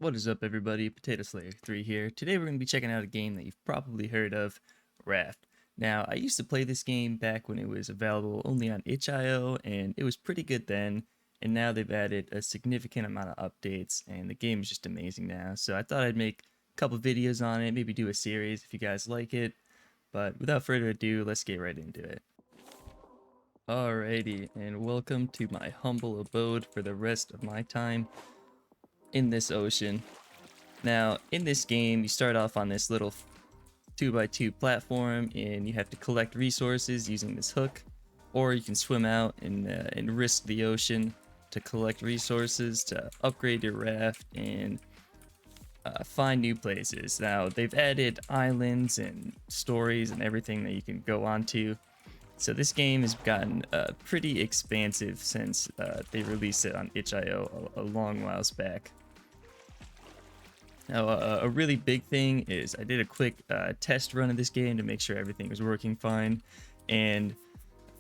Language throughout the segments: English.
What is up, everybody? Potato Slayer 3 here. Today we're going to be checking out a game that you've probably heard of, Raft. Now, I used to play this game back when it was available only on itch.io, and it was pretty good then, and now they've added a significant amount of updates, and the game is just amazing now. So I thought I'd make a couple videos on it, maybe do a series if you guys like it. But without further ado, let's get right into it. Alrighty, and welcome to my humble abode for the rest of my time in this ocean. Now, in this game, you start off on this little 2x2 platform, and you have to collect resources using this hook, or you can swim out and risk the ocean to collect resources to upgrade your raft and find new places. Now, they've added islands and stories and everything that you can go onto. So this game has gotten pretty expansive since they released it on itch.io a long whiles back. Now, a really big thing is I did a quick test run of this game to make sure everything was working fine, and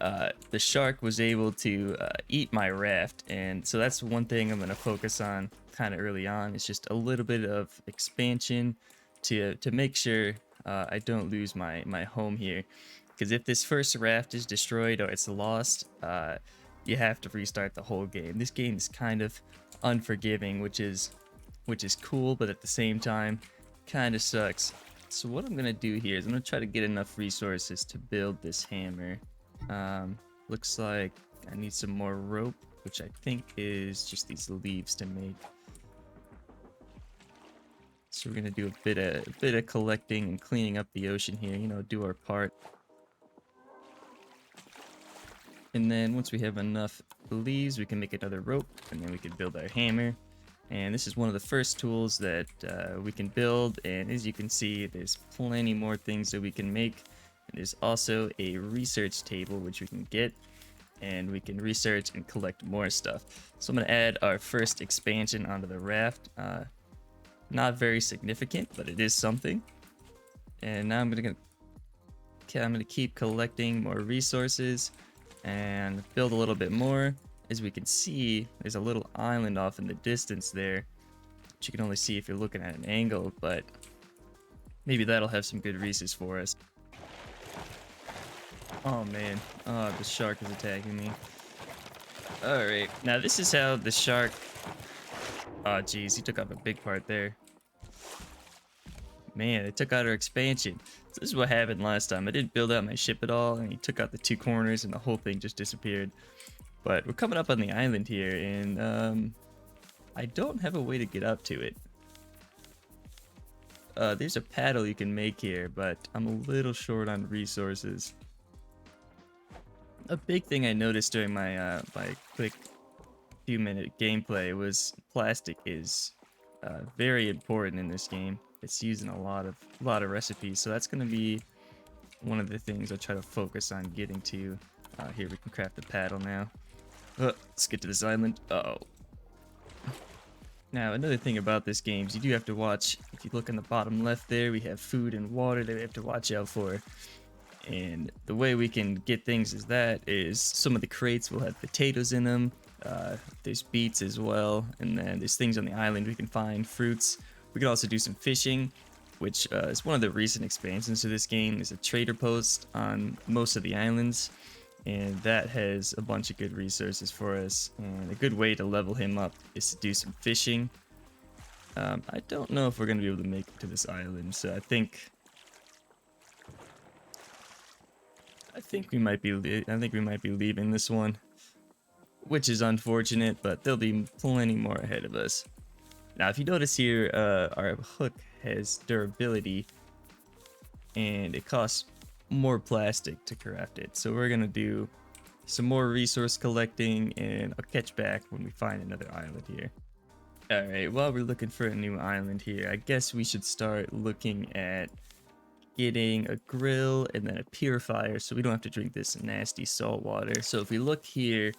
the shark was able to eat my raft, and so that's one thing I'm going to focus on kind of early on. It's just a little bit of expansion to make sure I don't lose my home here, because if this first raft is destroyed or it's lost, you have to restart the whole game. This game is kind of unforgiving, which is cool, but at the same time kind of sucks. So what I'm gonna do here is I'm gonna try to get enough resources to build this hammer. Looks like I need some more rope, which I think is just these leaves to make. So we're gonna do a bit of collecting and cleaning up the ocean here, you know, do our part. And then once we have enough leaves, we can make another rope, and then we can build our hammer. And this is one of the first tools that we can build, and as you can see, there's plenty more things that we can make. And there's also a research table which we can get, and we can research and collect more stuff. So I'm going to add our first expansion onto the raft. Not very significant, but it is something. And now I'm going to keep collecting more resources and build a little bit more. As we can see, there's a little island off in the distance there, which you can only see if you're looking at an angle, but maybe that'll have some good resources for us. Oh man, oh, the shark is attacking me. Alright, now this is how the shark... Oh geez, he took out a big part there. Man, it took out our expansion. So this is what happened last time. I didn't build out my ship at all, and he took out the two corners, and the whole thing just disappeared. But we're coming up on the island here, and I don't have a way to get up to it. There's a paddle you can make here, but I'm a little short on resources. A big thing I noticed during my my quick few-minute gameplay was plastic is very important in this game. It's used in a lot of recipes, so that's going to be one of the things I'll try to focus on getting to. Here we can craft the paddle now. Let's get to this island. Uh-oh. Now, another thing about this game is you do have to watch. If you look in the bottom left there, we have food and water that we have to watch out for. And the way we can get things is some of the crates will have potatoes in them. There's beets as well. And then there's things on the island we can find, fruits. We can also do some fishing, which is one of the recent expansions to this game. There's a trader post on most of the islands, and that has a bunch of good resources for us. And a good way to level him up is to do some fishing. I don't know if we're going to be able to make it to this island, so I think we might be leaving this one, which is unfortunate, but there'll be plenty more ahead of us. Now, if you notice here, our hook has durability, and it costs more plastic to craft it. So we're gonna do some more resource collecting, and I'll catch back when we find another island here. Alright, while we're looking for a new island here, I guess we should start looking at getting a grill and then a purifier so we don't have to drink this nasty salt water. So if we look here,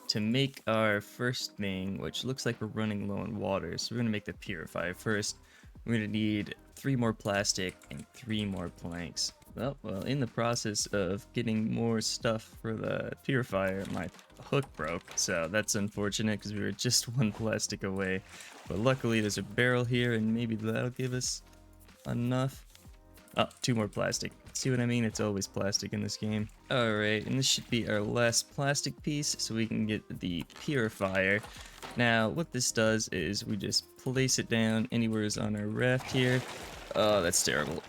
to make our first thing, which looks like we're running low on water, so we're going to make the purifier first. We're going to need 3 more plastic and 3 more planks. Well, in the process of getting more stuff for the purifier, my hook broke, so that's unfortunate because we were just 1 plastic away But luckily there's a barrel here, and maybe that'll give us enough. Oh, 2 more plastic. See what I mean? It's always plastic in this game. Alright, and this should be our last plastic piece, so we can get the Purifier. Now, what this does is we just place it down anywhere on our raft here. Oh, that's terrible.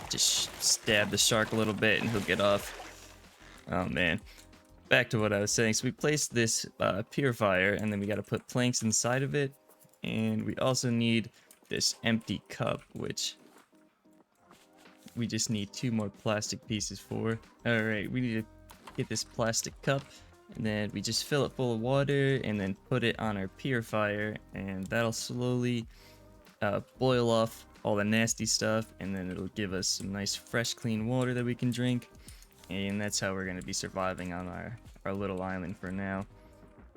Just stab the shark a little bit and he'll get off. Oh man. Back to what I was saying. So we placed this Purifier, and then we got to put planks inside of it. And we also need this empty cup, which we just need 2 more plastic pieces for. Alright, we need to get this plastic cup, and then we just fill it full of water and then put it on our Purifier, and that'll slowly boil off all the nasty stuff, and then it'll give us some nice fresh clean water that we can drink. And that's how we're going to be surviving on our little island for now.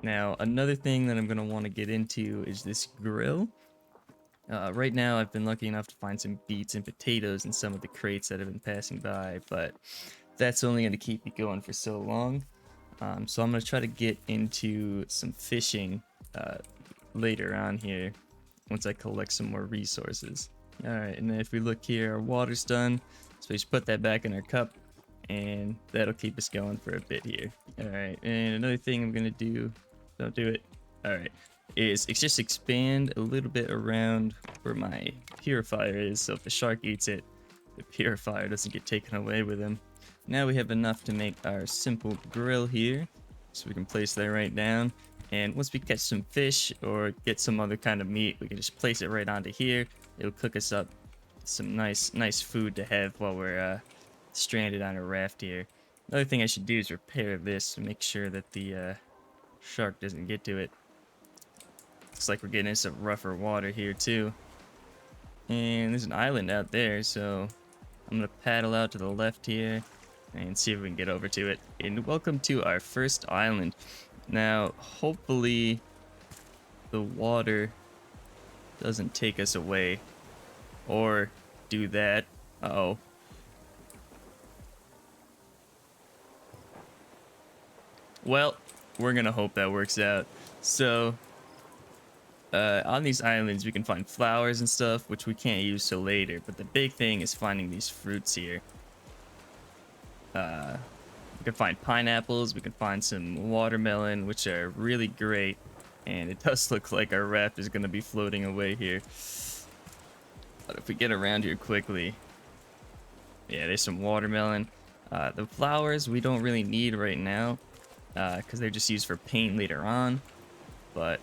Now, another thing that I'm going to want to get into is this grill. Right now, I've been lucky enough to find some beets and potatoes in some of the crates that have been passing by, but that's only going to keep me going for so long. So I'm going to try to get into some fishing later on here, once I collect some more resources. Alright, and then if we look here, our water's done, so we just put that back in our cup, and that'll keep us going for a bit here. Alright, and another thing I'm going to do, don't do it, alright, is it's just expand a little bit around where my Purifier is, so if the shark eats it, the Purifier doesn't get taken away with him. Now we have enough to make our simple grill here, so we can place that right down. And once we catch some fish or get some other kind of meat, we can just place it right onto here. It'll cook us up some nice food to have while we're stranded on a raft here. Another thing I should do is repair this to make sure that the shark doesn't get to it. Looks like we're getting into some rougher water here too. And there's an island out there, so I'm gonna paddle out to the left here and see if we can get over to it. And welcome to our first island. Now, hopefully the water doesn't take us away or do that. Uh-oh. Well, we're gonna hope that works out. So, on these islands, we can find flowers and stuff, which we can't use till later. But the big thing is finding these fruits here. We can find pineapples, we can find some watermelon, which are really great. And it does look like our raft is gonna be floating away here. But if we get around here quickly, yeah, there's some watermelon. The flowers we don't really need right now, because they're just used for paint later on. But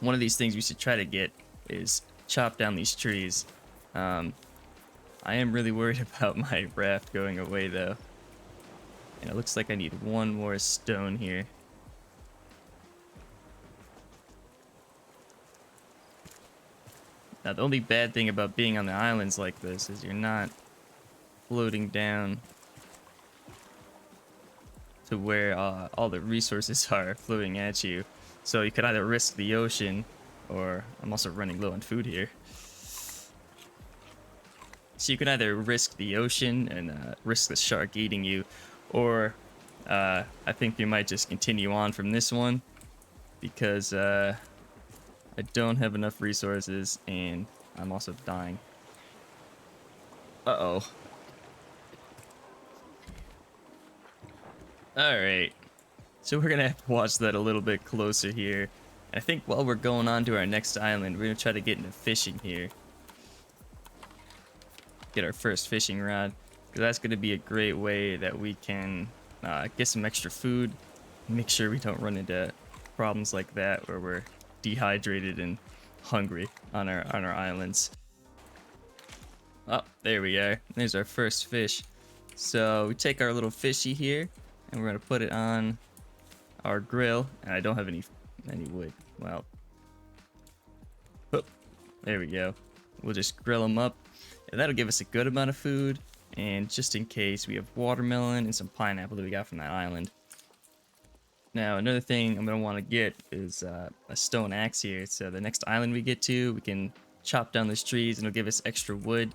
one of these things we should try to get is chop down these trees. I am really worried about my raft going away though. And it looks like I need 1 more stone here. Now the only bad thing about being on the islands like this is you're not floating down to where all the resources are floating at you. So you could either risk the ocean, or I'm also running low on food here. So you can either risk the ocean and risk the shark eating you, or I think you might just continue on from this one, because I don't have enough resources and I'm also dying. Uh-oh. Alright. So we're gonna have to watch that a little bit closer here. And I think while we're going on to our next island, we're gonna try to get into fishing here. Get our first fishing rod, because that's gonna be a great way that we can get some extra food. Make sure we don't run into problems like that where we're dehydrated and hungry on our islands. Oh, there we are. There's our first fish. So we take our little fishy here, and we're gonna put it on our grill. And I don't have any wood. Well, oh, there we go. We'll just grill them up, and that'll give us a good amount of food. And just in case, we have watermelon and some pineapple that we got from that island. Now, another thing I'm going to want to get is a stone axe here. So the next island we get to, we can chop down those trees and it'll give us extra wood.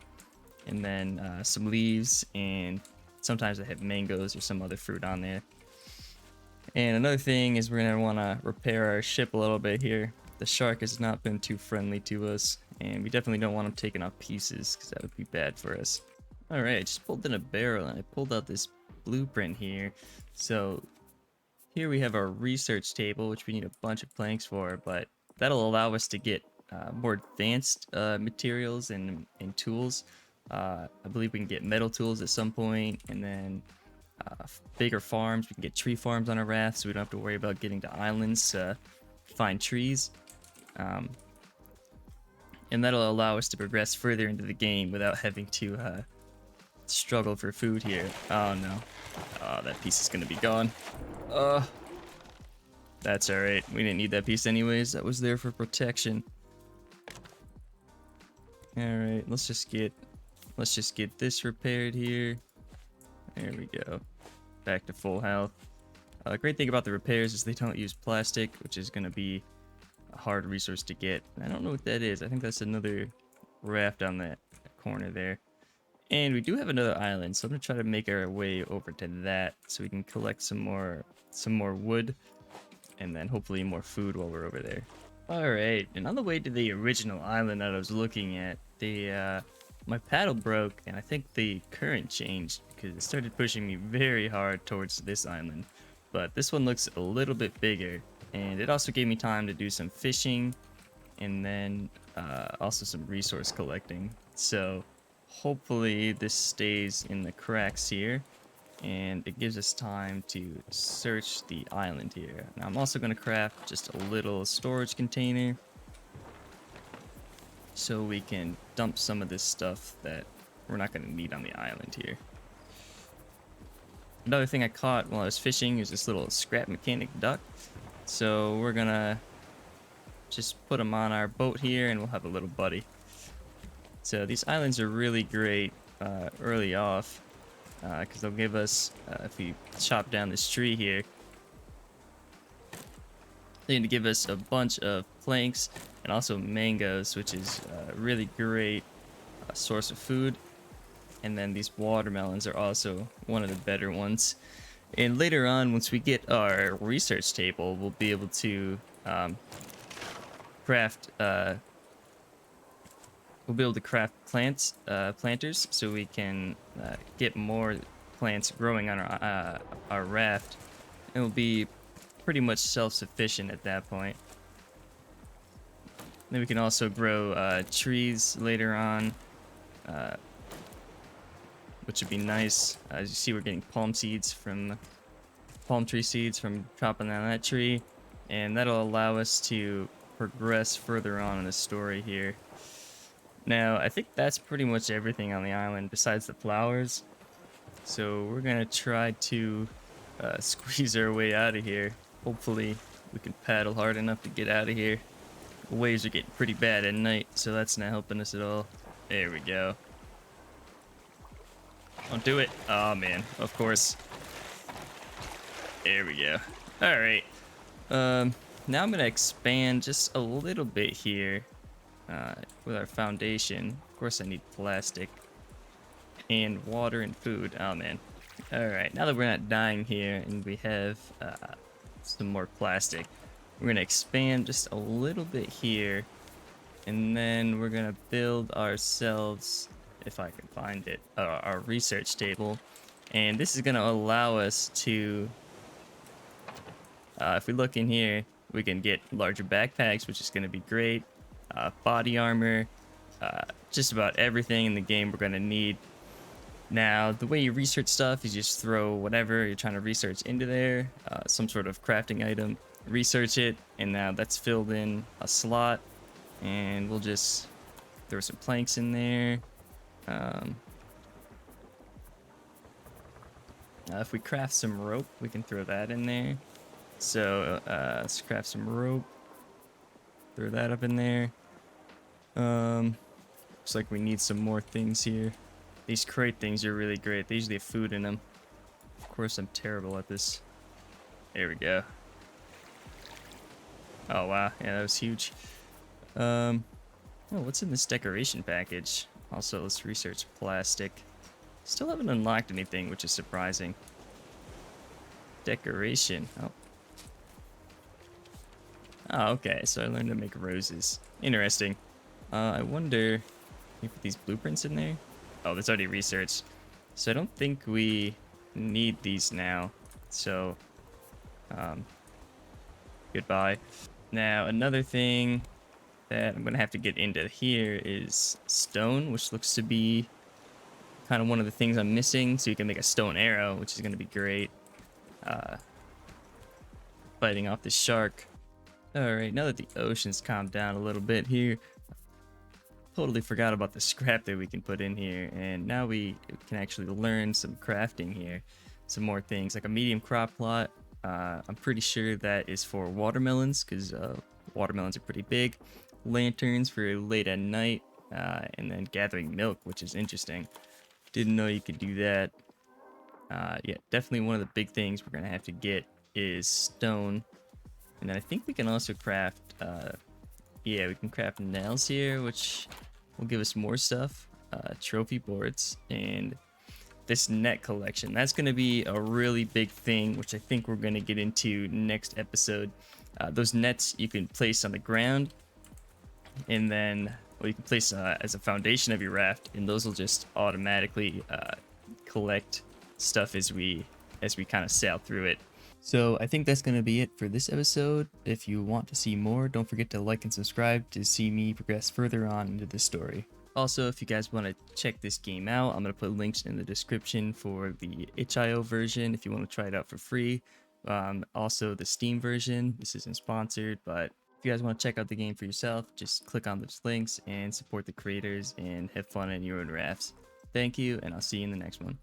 And then some leaves, and sometimes they have mangoes or some other fruit on there. And another thing is we're gonna want to repair our ship a little bit here. The shark has not been too friendly to us, and we definitely don't want him taking off pieces because that would be bad for us. All right, I just pulled in a barrel and I pulled out this blueprint here. So here we have our research table, which we need a bunch of planks for, but that'll allow us to get more advanced materials and tools. I believe we can get metal tools at some point, and then bigger farms. We can get tree farms on our raft, so we don't have to worry about getting to islands to find trees. And that'll allow us to progress further into the game without having to struggle for food here. Oh no. Oh, that piece is gonna be gone. That's alright. We didn't need that piece anyways. That was there for protection. Alright, let's just get this repaired here. There we go. Back to full health. The great thing about the repairs is they don't use plastic, which is gonna be a hard resource to get. I don't know what that is. I think that's another raft on that corner there. And we do have another island, so I'm gonna try to make our way over to that so we can collect some more wood, and then hopefully more food while we're over there. All right, and on the way to the original island that I was looking at, my paddle broke, and I think the current changed because it started pushing me very hard towards this island. But this one looks a little bit bigger, and it also gave me time to do some fishing, and then also some resource collecting. So hopefully this stays in the cracks here, and it gives us time to search the island here. Now I'm also going to craft just a little storage container so we can dump some of this stuff that we're not going to need on the island here. Another thing I caught while I was fishing is this little scrap mechanic duck. So we're going to just put him on our boat here and we'll have a little buddy. So these islands are really great early off because they'll give us, if we chop down this tree here, they're going to give us a bunch of planks and also mangoes, which is a really great source of food. And then these watermelons are also one of the better ones. And later on, once we get our research table, we'll be able to craft planters, so we can get more plants growing on our raft, and we'll be pretty much self-sufficient at that point. Then we can also grow trees later on, which would be nice. As you see, we're getting palm tree seeds from chopping down that tree, and that'll allow us to progress further on in the story here. Now, I think that's pretty much everything on the island besides the flowers. So we're gonna try to squeeze our way out of here. Hopefully we can paddle hard enough to get out of here. The waves are getting pretty bad at night, so that's not helping us at all. There we go. Don't do it. Oh man, of course. There we go. All right. Now I'm gonna expand just a little bit here with our foundation. Of course, I need plastic and water and food. Oh man. All right. Now that we're not dying here and we have some more plastic, we're gonna expand just a little bit here, and then we're gonna build ourselves, if I can find it, our research table. And this is gonna allow us to, if we look in here, we can get larger backpacks, which is gonna be great. Body armor, just about everything in the game we're gonna need. Now, the way you research stuff is you just throw whatever you're trying to research into there, some sort of crafting item, research it, and now that's filled in a slot, and we'll just throw some planks in there. If we craft some rope, we can throw that in there. So let's craft some rope, throw that up in there. Looks like we need some more things here. These crate things are really great. They usually have food in them. Of course, I'm terrible at this. There we go. Oh wow, yeah, that was huge. Oh, what's in this decoration package? Also, let's research plastic. Still haven't unlocked anything, which is surprising. Decoration. Oh, Oh, okay. So I learned to make roses. Interesting. I wonder if these blueprints in there. Oh, there's already research. So I don't think we need these now. So, um, goodbye. Now, another thing that I'm gonna have to get into here is stone, which looks to be kind of one of the things I'm missing. So you can make a stone arrow, which is gonna be great. Uh, Fighting off the shark. All right, now that the ocean's calmed down a little bit here, totally forgot about the scrap that we can put in here, and now we can actually learn some crafting here. Some more things, like a medium crop plot. I'm pretty sure that is for watermelons, because watermelons are pretty big. Lanterns for late at night, and then gathering milk, which is interesting. Didn't know you could do that. Yeah, definitely one of the big things we're gonna have to get is stone. And then I think we can also craft, yeah, we can craft nails here, which will give us more stuff, trophy boards, and this net collection. That's going to be a really big thing, which I think we're going to get into next episode. Those nets you can place on the ground, and then well, you can place as a foundation of your raft, and those will just automatically collect stuff as we kind of sail through it. So I think that's going to be it for this episode. If you want to see more, don't forget to like and subscribe to see me progress further on into this story. Also, if you guys want to check this game out, I'm going to put links in the description for the itch.io version if you want to try it out for free. Also, the Steam version. This isn't sponsored, but if you guys want to check out the game for yourself, just click on those links and support the creators and have fun in your own rafts. Thank you, and I'll see you in the next one.